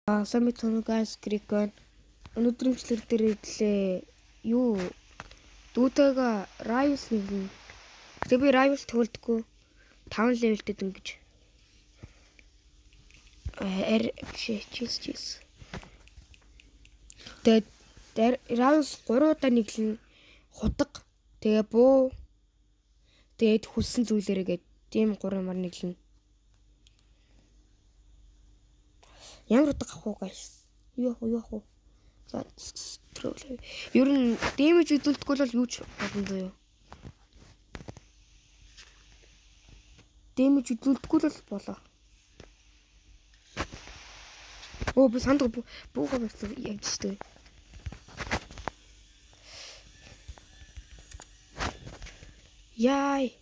Сайн мэцэн guys Крикон. Өнөөдрийн бичлэг дээр хэлээ. Юу? Дүүтэйгээ Rius нэгэн. Тэгээ би Rius төгөлдөггүй. 5 левелтэй дөнгөж. Чиз. Тэгээд Rius 3 удаа нэглэн худаг. Тэгээ буу. Тэгээд хүссэн зүйлээрээ тийм 3 юмар нэглэн. Ямар утга авах уу guys? Юу авах уу? За ер нь дэмэж үзүүлдэггүй бол юу ч болно заяа. Дэмэж үзүүлдэггүй л болоо. Оо би санд бууга барьсан яг ч тийм. Яй.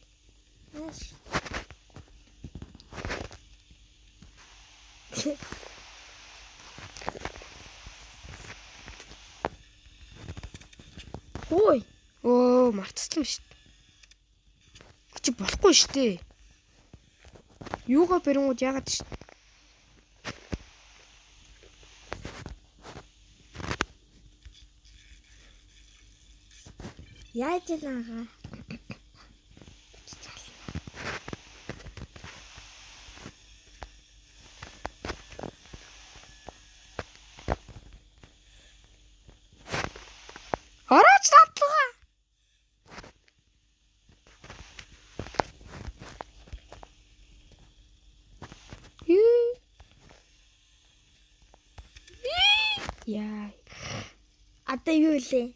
Ой. Оо, мартсан шүү дээ. Чи болохгүй шүү дээ. Юугаа бэрэнгууд яагаад шүү дээ. Яаж наагаа? Орооч татлага. Яа. Одоо юу вэ?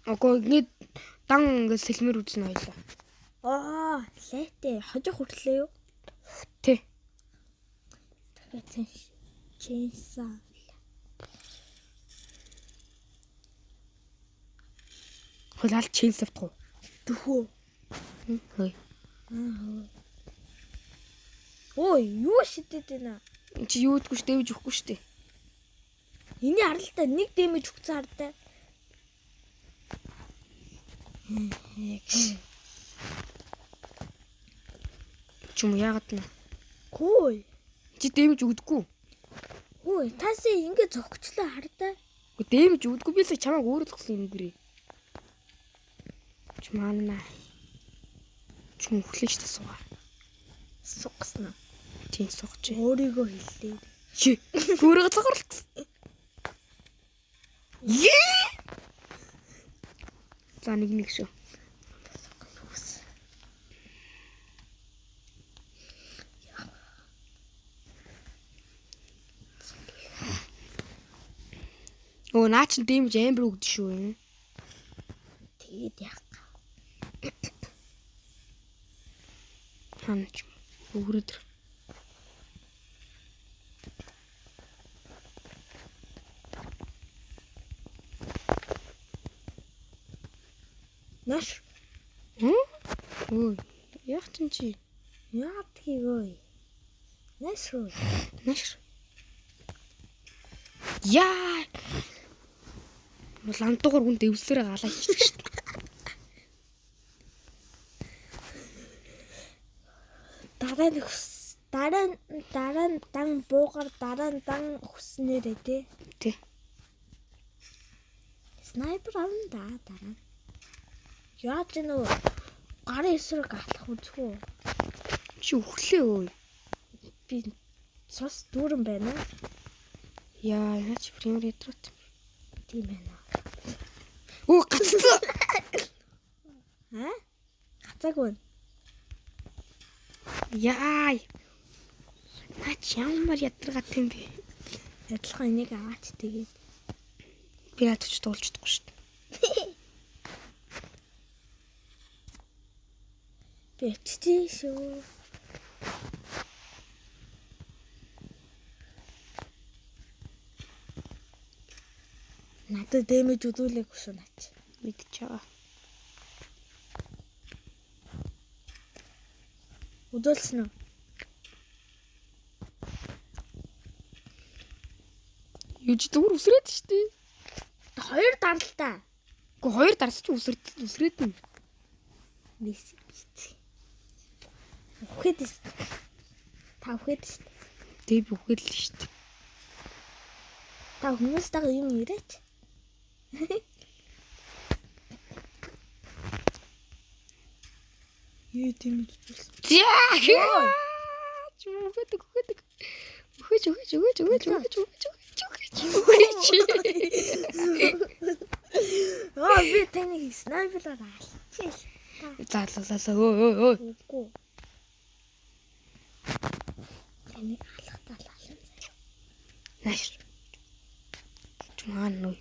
Окей, нэг дан ингээд сэлмэр үзнэ хоёлаа. Аа, лээтэй хожих хүртлээ юу? Тэ. Тэгэхээр чэнсаа. Хөлал чэнс авах уу? Төхөө. Хөөе. Ой, юу шидэд байна? Чи юу гэдгүй ш дэмэж өгөхгүй штэ. Эний харалтаа нэг дэмэж өгсөн хардаа. Чүм яагаад нэ? Хөөе. Чи дэмэж өгдөггүй. Хөөе, тасаа ингэ зогчлоо хардаа. Дэмэж өгдөггүй би л чамайг өөрөө зогсон юм гэрээ. Чмаана. Чүм өглөөч тасгаа. Сугсан. Тийм сугч. Өөрийгөө хэллээ. Чи өөрөө цагаарлцсан. Яа! За нэг шүү. Оо наа чин дэмж амбер өгдөө шүү. Тэгээд яах? Хаач өгрөд. Наш. Ой, яах чинь чи? Яадгийг ой. Наш. Яа. Ландуугаар хүн дэвслэрээ галаа хийчих шүү дээ. Дараа нь дан буугаар дараа нь дан хүснээрээ тий. Тий. Снайпер авна да дараа. Яаж нөө гарын эсрэг алах үзгүй. Чи өглөө өө. Би цус дүүрэн байна. Яа, наач премьер ядрат. Тийм байна. Оо гацсан. Гацаагүй. Яа. Наач ямар ядрагат юм бэ? Адилхан энийг аваач тэгээд. Би надад ч дуулж чадахгүй шүү дээ. Би ичтэй шүү. Надад дэмэж үзүүлээгүй шүү наач. Мэдчихэе. Үзүүлсэн үү? Юу ч зүгээр үсрээд шүү дээ. Хоёр даралтаа. Гэхдээ хоёр дарс чи үсрээд нь. Месси. Үхээд шүү дээ. Та үхээд шүү дээ. Тэг би үхээд л шүү дээ. Та хүмүүстээ юм ирээч. Юу тийм үзүүлсэн. Яа. Чүгэдэг. Өгөөч. Би таныг снайпераар алчихъя. За. Өө. Үгүй. Таныг алхтаа лалсан заяа. Нааш. Чумаан нөө.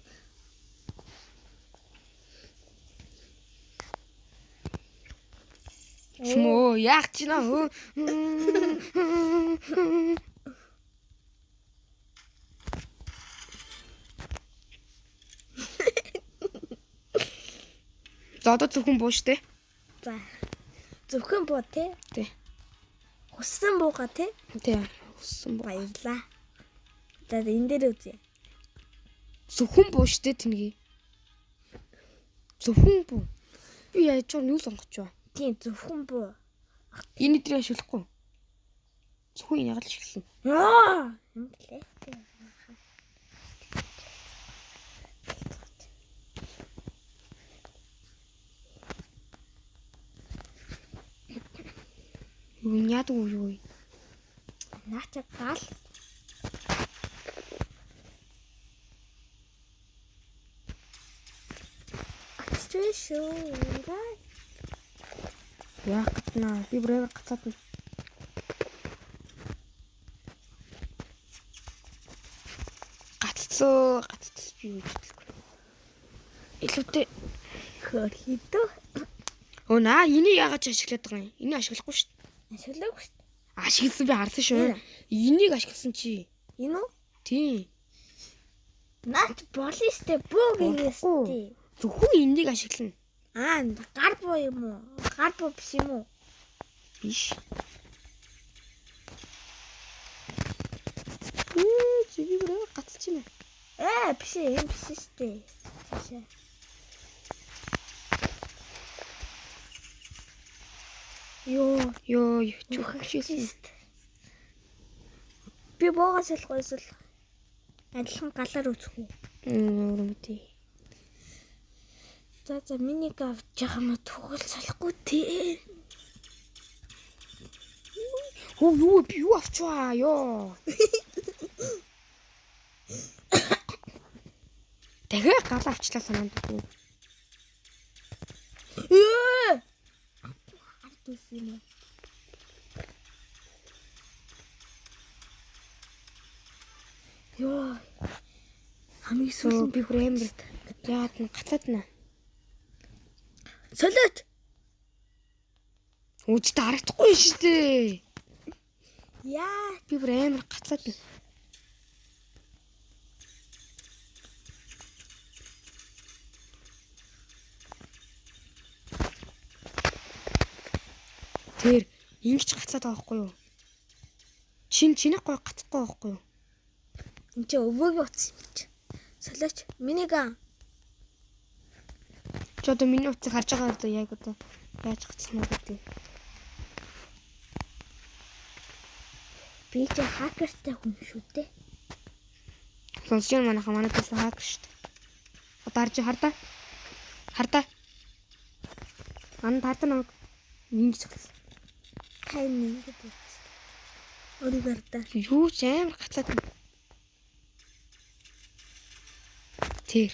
Чмо яах ч нэ. За одоо зөвхөн буу штэ. За. Зөвхөн буу те. Тий. Хуссан бууга те. Тий. Хуссан буу. Баярлаа. За энэ дээр үзье. Зөвхөн буу штэ тэнхий. Зөвхөн буу. Би яаж ч юу сонгоч вэ? Тийм зөвхөн буу. Энэ дээр ашиглахгүй. Зөвхөн яг л ашигласан. Яа. Юм блэ. Юу яадаг юу? Наача гал. Аччихшоо. Яах гэнэ? Би бүрээр гацаад нь. Гаццоо би юу хэлэхгүй. Илүүтэй Хөр хитүү. Наа энийг яагаад ч ашиглаад байгаа юм? Энийг ашиглахгүй шүү дээ. Ашиглаагүй шүү. Ашигласан би харсан шүү. Энийг ашигласан чи. Энэ үү? Тийм. Наач болно штэ. Бүү гэгээстэй. Зөвхөн энийг ашиглана. Гар буу юм уу? Гар буу биш юм уу? Биш. Чи бүрээ гацч байна. Биш юм биш штэ. Тийшээ. Ёо, чухалшсэн. Би буугаас ялах эсвэл адилхан галаар үзэх үү? Өрөмтэй. За минийг авч байгаа мө тэгвэл салахгүй тий. Юу би юу авчваа ёо. Дахиад гал авчлаа санаанд үү. Артус юм. Ёо. Хамгийн сүүл Би хүрэмбэрт яад нь гацаад наа. Солиоч. Үжид харагдахгүй шүү дээ. Яа, Би бүр амар гацаад наа. Тэр ингэж гацаад байгаа байхгүй юу? Чиний гой гацхгүй байхгүй юу? энэ ч өвөөгийн утас юм чи. Солиоч, минийг Ч одоо миний утсыг харж байгаа одоо яг одоо яаж гацсан уу гэдэг. би ч хакертай хүн шүү дээ. Сонсож манайха манай төсөө хакер шүү дээ. Одоо хардаа. Анд хардаа намайг ингэж гацсан. Тань гэдэг. Өөрийгөө Юу ч амар гацаад байна. Тэр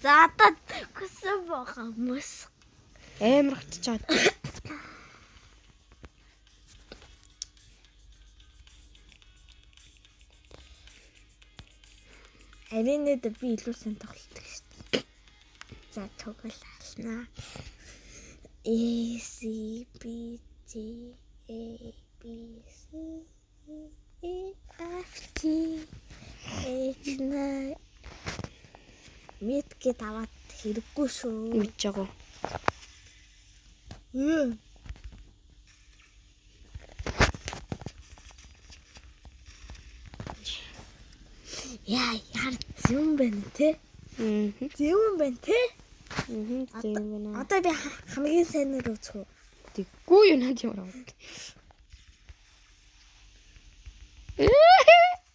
за одоо хүсэн бохоо мөс. амар гацчаад. Аринэд би илүү сайн тоглолдог шүү дээ. За тоглоснаа. A C B T A B C E F G H I Мэдгээд аваад хэрэггүй шүү. Мэдж байгаа. Яа, зүүн байна те. Зүүн байна те. Тийм байна. Одоо би хамгийн сайнаар үзэх үү? Тэггүй юу над ямар аа.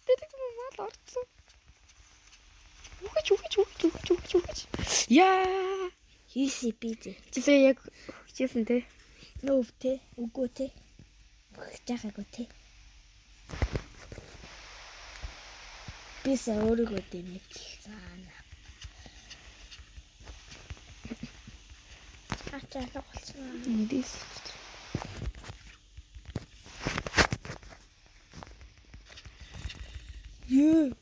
Тэр мал орцсон. Яа. Хийси би дээ. Чи яг хичээсэн те. Нөөв те. Үгүй те. Бүгж байгаагүй те. Бисаа өөрийгөө дэмэж заана. Ачаалга болсон. Эндээс. Юу?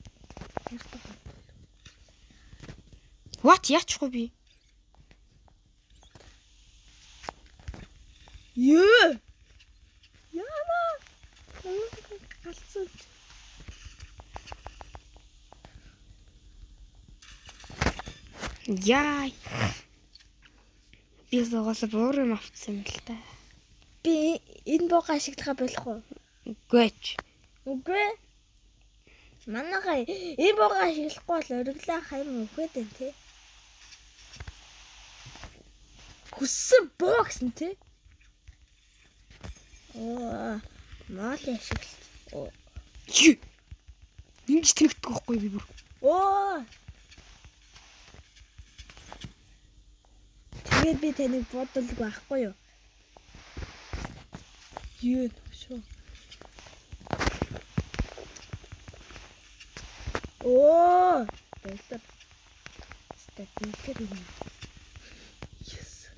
What яачихгүй би? Юу? Яна. Галцсан. Яй. Би зогоосо бүр юм авчихсан юм л та. Би энэ бууга ашиглахаа болох уу? Үгүйч. Үгүй. Манайхаа энэ бууга ашиглахгүй бол ориглаа хайм өгөхөд байна те. Хүссэн буу гэсэн те. Оо, мал ашиглал. Оо. Ингэж тэнэгдэх байхгүй би бүр. Оо. Тэгээд би таныг бодолгүй байхгүй юу? Юу шүү. Оо, дэлтэр. Статистик юм. Yes.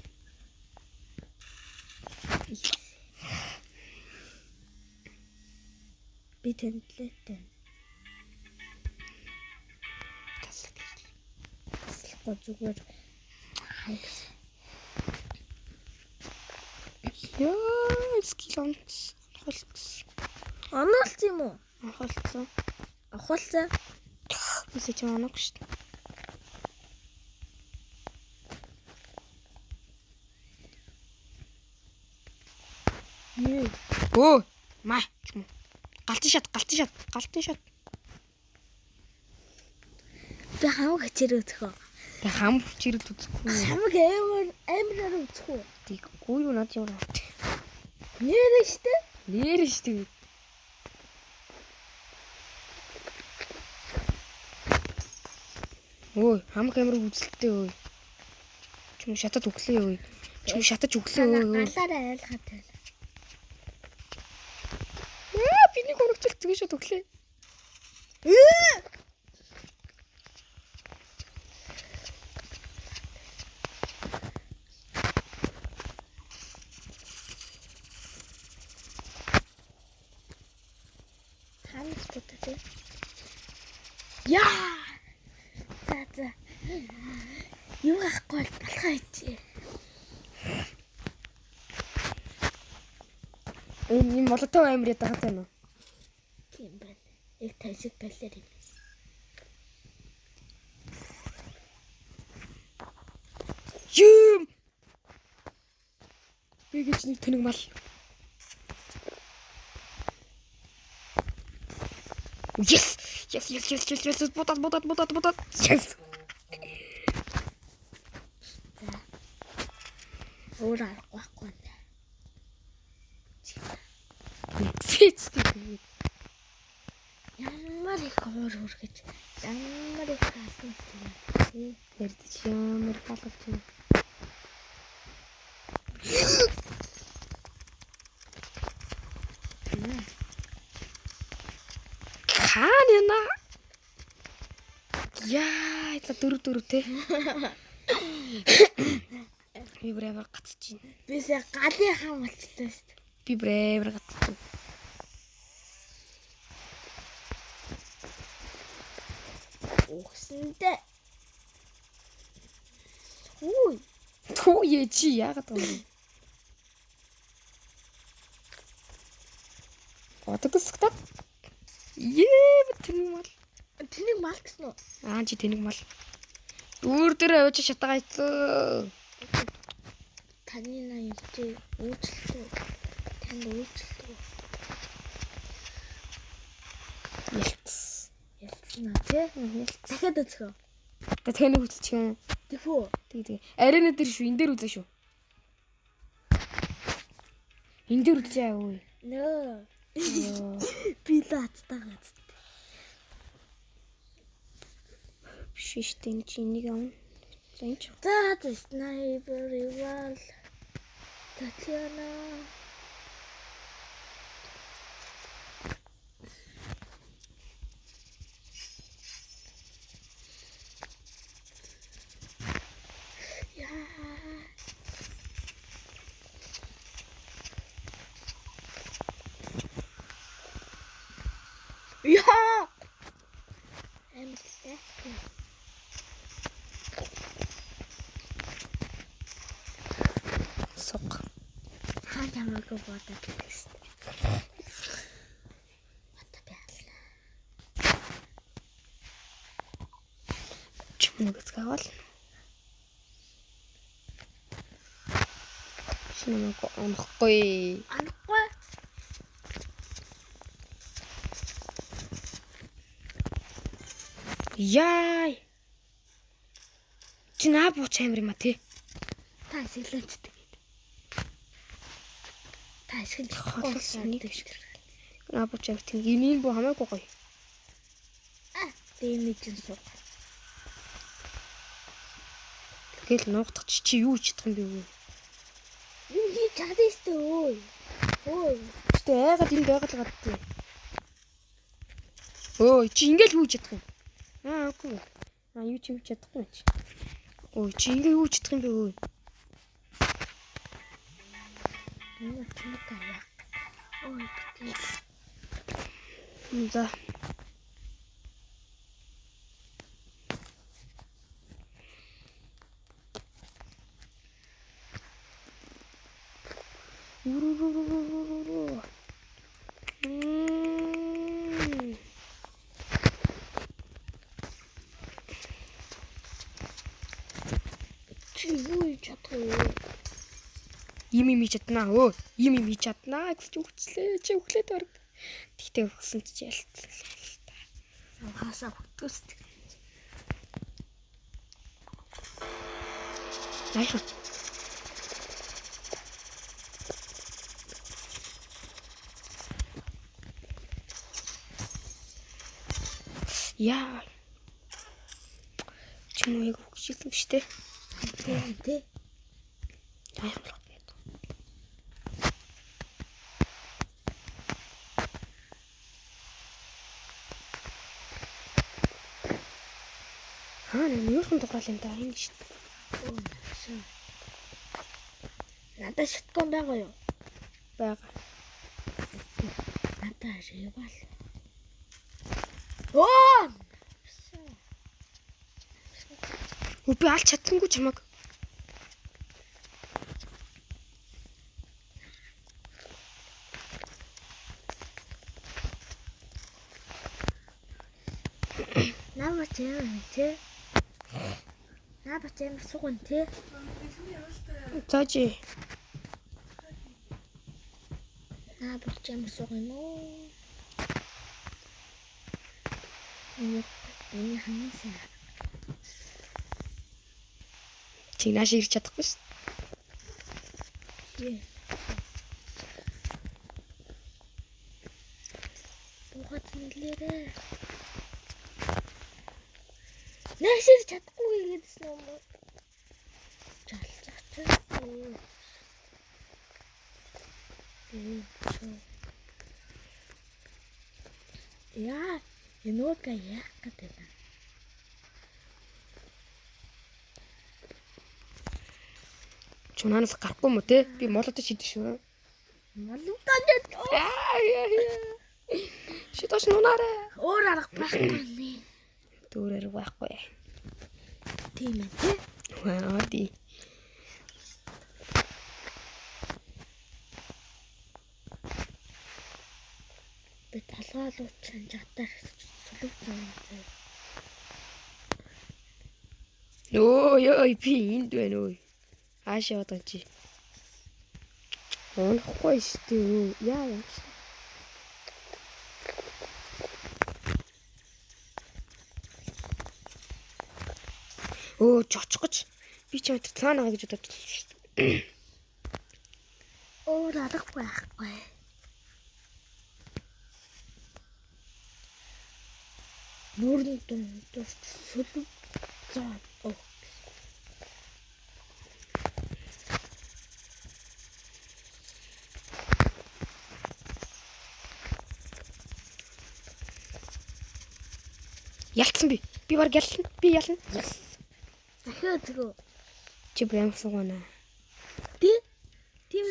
Би тэнтлээтэй. Таслахгүй зүгээр хайгс. Яа, скилонс. Холц. Оноолц юм уу? Холцсон. Ахуулцаа. Үсэж оног шүү дээ. Юу? Өө, маа ч юм. Галтын шат. Би хамаг хичээр өцгөө. Тэг хам хүчирэл үзэхгүй. Хамаг амираар өцгөө. Тэггүй юу над юм. Нэрэ штэ. Нэр шүү дээ. Өө, хамаг амир үзэлтэй өө. Чүм шатад өглөө өө. Галаараа айлхаад байна. Би нэг хөрөгчл тэгээ шат өглөө. Ханас бодож. Яа! За. Юу ахгүй болохоо ичээ. Энэ молотов амир ятагаад байна уу? Тийм байна. Яг ташиг байлаар юм. Юм. Би гэж нэг тэнэг мал. Yes. Будаад. Yes. Өөр аргагүй байхгүй нэ. Зээчтэй. Ямар их уур үргэж. Ямар их хаалт юм. Ярдч ямар халах юм. Хаана? Яа, это дөрөв те. Би брэвэр гацчих. Бисээ галын хам болчихлоо шүү дээ. Би брэвэр гацчих. Угсантай. Үй. Түү яа чи яагаад юм бэ? Отогсгтаа. Тэнэг мал. Тэнэг мал гэсэн үү? Чи тэнэг мал. Дүүр дээр авч шатгаа ицээ. Таны наа явчих уучлаа. Танд уучлаа. Ялцсан тий? Дахиад өцгөө. Тэнэг үтчих юм. Тэфүү. Тэг. Арина дээр шүү. Энэ дээр үзээ шүү. Энэ дээр үзээ өө. Нөө. Би лаацтагаа. Биш шүү дээ. Энд чи энийг авна. За энэ ч. За снайпер ивал. Татьяна. Яа. Амилтай. Суг. Хаан ямаагүй бодоод гэсэн. Бата байла. Чимнэг цаавал. Шинэ амахгүй. Анахгүй. Яй. Чи наа бууч амир юм а тий. Та сэлэнчтэй. Та ашиг Холсон нэг гэж. Наа бууч амир тийм энийг буу хамаагүй гоё. Дэмэж нь суу. Тэгэл нуугдах чи юу чадах юм бэ үү? Юу хийж чадсан шүү дээ өө. Өө. Гэтэ айгаад энд байгаад л гадтай. Өө чи ингээл юу чадах юм? Үгүй. Юу ч юм чадахгүй чи. Өө чи ингээ юу чадах юм бэ өө? Юу чимээ. Ой битээ. За. Чи юу хийж чадах вэ? Им чаднаа өө. Им чаднаа гэж үгчлээ. Чи өглөөд орог. Тэгтээ өгсөн чи ялцсан. Хасаа хөтгөстэй. Айх. Яа. Чимээг өгчихсэн шүү дээ. Тэ. Айх. Юухан дугаал юм даа ингэ шүү дээ. Надад шаткон байгаа юу? Бага. Надад шивал. Оо! Би аль чадсангүй чамаг. Намайг тэ. Намайг тэ суган тэ. Цаажи. Намайг тэ суган уу. Энэ ханасаа. Чи нааш ирч чадахгүй шүү. Тий. Бухад нэлээрээ. Нааш ирч чадахгүй гэдсэн юм уу? Чалцаач. Яа, энүүг яах гэдэг юм. Чунанаас гарахгүй мө те? Би молоод шидэж шүү. Молоодод. Шидэж нунаарэ. Өөр арга байхгүй нэ. Дүүрээр байхгүй. Тийм ээ тий. Аа тий. Би талгаалууч чанжатаар сүлэг зам. Ёо би энд байна өө. Аашаа одоо чи. Онхгүй шүү дээ. Яа яа. Оо чочих гэж би ч өдөр цаанаа гэж бодож байна шүү дээ. Өөр арга байхгүй. Нүүрэн дүн сүлэг зам. Ялцсан би. Би баг ялсан. Би ялна. Дахиад згөө. Чи прям сугана. Тийм.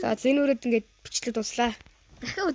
За зэнүүрээд ингээд бичлэг дуслаа. Дахиад